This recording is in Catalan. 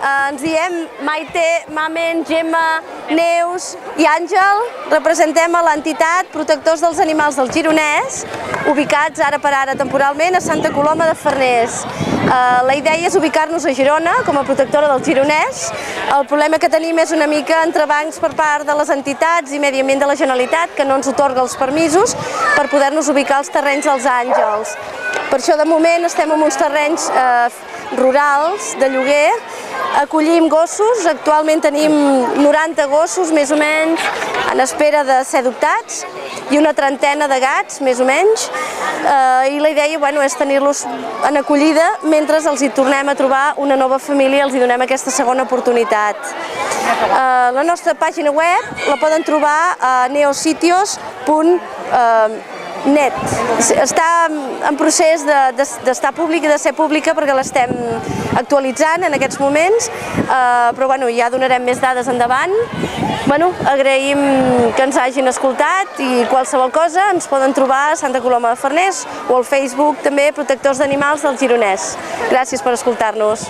Ens diem Maite, Mamen, Gemma, Neus i Àngel. Representem a l'entitat Protectors dels Animals del Gironès, ubicats ara per ara temporalment a Santa Coloma de Farners. La idea és ubicar-nos a Girona com a protectora del Gironès. El problema que tenim és una mica entrebancs per part de les entitats i Medi Ambient de la Generalitat, que no ens atorga els permisos per poder-nos ubicar als terrenys dels Àngels. Per això de moment estem en uns terrenys rurals de lloguer, acollim gossos, actualment tenim 90 gossos més o menys en espera de ser adoptats i una trentena de gats més o menys, i la idea és tenir-los en acollida mentre els hi tornem a trobar una nova família i els hi donem aquesta segona oportunitat. La nostra pàgina web la poden trobar a neositios.net. Està en procés d'estar pública i de ser pública perquè l'estem actualitzant en aquests moments, però ja donarem més dades endavant. Agraïm que ens hagin escoltat i qualsevol cosa ens poden trobar a Santa Coloma de Farners o al Facebook també Protectors d'Animals del Gironès. Gràcies per escoltar-nos.